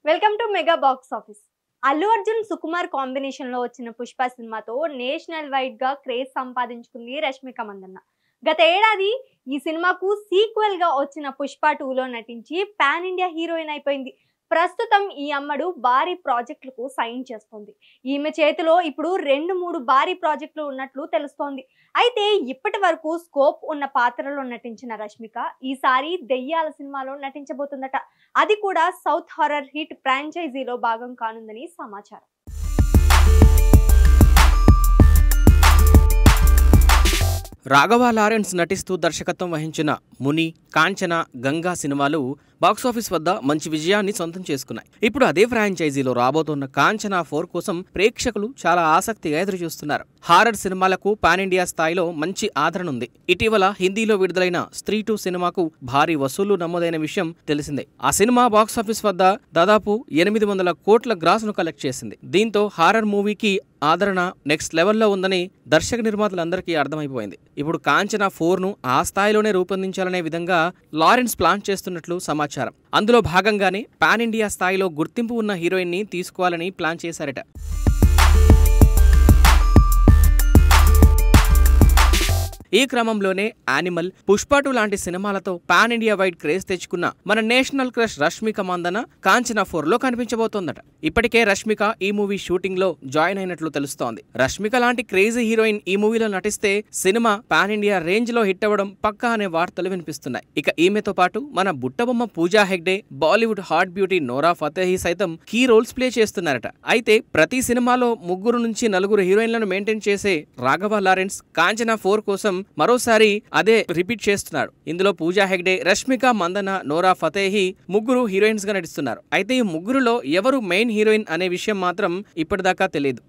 Welcome to mega box office. Allu Arjun Sukumar combination లో వచ్చిన పుష్ప సినిమాతో నేషనల్ వైడ్ గా క్రేజ్ సంపాదించుకుంది రష్మిక మందన్న. గత ఏడాది ఈ సినిమాకు సీక్వెల్ గా వచ్చిన పుష్ప 2లో నటించి పాన్ ఇండియా హీరోయిన్ అయిపోయింది. ప్రస్తుతం ఈ అమ్మడు భారీ ప్రాజెక్టులకు సైన్ చేస్తోంది. ఈమె చేతిలో ఇప్పుడు 2-3 భారీ ప్రాజెక్టులు ఉన్నట్లు తెలుస్తోంది. అయితే ఇప్పటి వరకు స్కోప్ ఉన్న పాత్రలో నటించిన రష్మిక ఈసారి దెయ్యాల సినిమాలో నటించబోతుందట. అది కూడా సౌత్ హారర్ హిట్ ఫ్రాంచైజీలో భాగం కానుందని సమాచారం. రాఘవ లారెన్స్ నటిస్తూ దర్శకత్వం వహించిన ముని, కాంచన, గంగా సినిమాలు బాక్సాఫీస్ వద్ద మంచి విజయాన్ని సొంతం చేసుకున్నాయి. ఇప్పుడు అదే ఫ్రాంచైజీలో రాబోతున్న కాంచన 4 కోసం ప్రేక్షకులు చాలా ఆసక్తిగా ఎదురుచూస్తున్నారు. హారర్ సినిమాలకు పాన్ ఇండియా స్థాయిలో మంచి ఆదరణ ఉంది. ఇటీవల హిందీలో విడుదలైన స్త్రీ 2 సినిమాకు భారీ వసూళ్లు నమోదైన విషయం తెలిసిందే. ఆ సినిమా బాక్సాఫీస్ వద్ద దాదాపు 800 కోట్ల గ్రాస్ను కలెక్ట్ చేసింది. దీంతో హారర్ మూవీకి ఆదరణ నెక్స్ట్ లెవెల్లో ఉందని దర్శక నిర్మాతలందరికీ అర్థమైపోయింది. ఇప్పుడు కాంచన 4ను ఆ స్థాయిలోనే రూపొందించాలనే విధంగా లారెన్స్ ప్లాన్ చేస్తున్నట్లు సమాచారం. అందులో భాగంగానే పాన్ ఇండియా స్థాయిలో గుర్తింపు ఉన్న హీరోయిన్ ని తీసుకోవాలని ప్లాన్ చేశారట. ఈ క్రమంలోనే యానిమల్, పుష్ప 2 లాంటి సినిమాలతో పాన్ ఇండియా వైడ్ క్రేజ్ తెచ్చుకున్న మన నేషనల్ క్రష్ రష్మిక మందన కాంచన 4లో కనిపించబోతోందట. ఇప్పటికే రష్మిక ఈ మూవీ షూటింగ్ లో జాయిన్ అయినట్లు తెలుస్తోంది. రష్మిక లాంటి క్రేజీ హీరోయిన్ ఈ మూవీలో నటిస్తే సినిమా పాన్ ఇండియా రేంజ్ లో హిట్ అవ్వడం పక్కా అనే వార్తలు వినిపిస్తున్నాయి. ఇక ఈమెతో పాటు మన బుట్టబొమ్మ Pooja Hegde, Bollywood hot beauty Nora Fatehi సైతం కీ రోల్స్ ప్లే చేస్తున్నారట. అయితే ప్రతి సినిమాలో 3 నుంచి 4 హీరోయిన్లను మెయింటైన్ చేసే రాఘవ లారెన్స్ కాంచన 4 కోసం మరోసారి అదే రిపీట్ చేస్తున్నాడు. ఇందులో పూజా హెగ్డే, రష్మిక మందన, నోరా ఫతేహి 3 హీరోయిన్స్ గా నటిస్తున్నారు. అయితే ఈ 3లో ఎవరు మెయిన్ హీరోయిన్ అనే విషయం మాత్రం ఇప్పటిదాకా తెలియదు.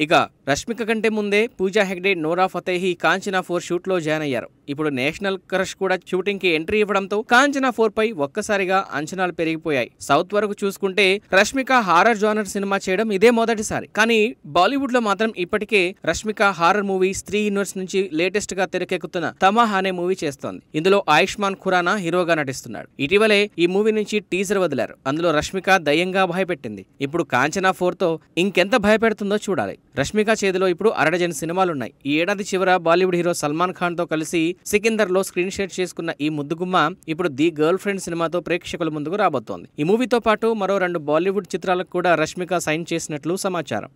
ఇక రష్మిక కంటే ముందే పూజా హెగ్డే, నోరా ఫతేహి కాంచన 4 షూట్ లో జాయిన్ అయ్యారు. ఇప్పుడు నేషనల్ క్రష్ కూడా షూటింగ్ కి ఎంట్రీ ఇవ్వడంతో కాంచన 4 పై ఒక్కసారిగా అంచనాలు పెరిగిపోయాయి. సౌత్ వరకు చూసుకుంటే రష్మిక హారర్ జానర్ సినిమా చేయడం ఇదే మొదటిసారి. కానీ బాలీవుడ్ లో మాత్రం ఇప్పటికే రష్మిక హారర్ మూవీ స్త్రీ యూనివర్స్ నుంచి లేటెస్ట్ గా తెరకెక్కుతున్న తమాహ్ అనే మూవీ చేస్తోంది. ఇందులో ఆయుష్మాన్ ఖురానా హీరోగా నటిస్తున్నాడు. ఇటీవలే ఈ మూవీ నుంచి టీజర్ వదిలారు. అందులో రష్మిక దయ్యంగా భయపెట్టింది. ఇప్పుడు కాంచన 4తో ఇంకెంత భయపెడుతుందో చూడాలి. రష్మిక చేతిలో ఇప్పుడు 1/2 సినిమాలున్నాయి. ఈ ఏడాది చివర బాలీవుడ్ హీరో సల్మాన్ ఖాన్ తో కలిసి సికిందర్ లో స్క్రీన్ షేర్ చేసుకున్న ఈ ముద్దుగుమ్మ ఇప్పుడు ది గర్ల్ ఫ్రెండ్ సినిమాతో ప్రేక్షకుల ముందుకు రాబోతోంది. ఈ మూవీతో పాటు మరో 2 బాలీవుడ్ చిత్రాలకు కూడా రష్మిక సైన్ చేసినట్లు సమాచారం.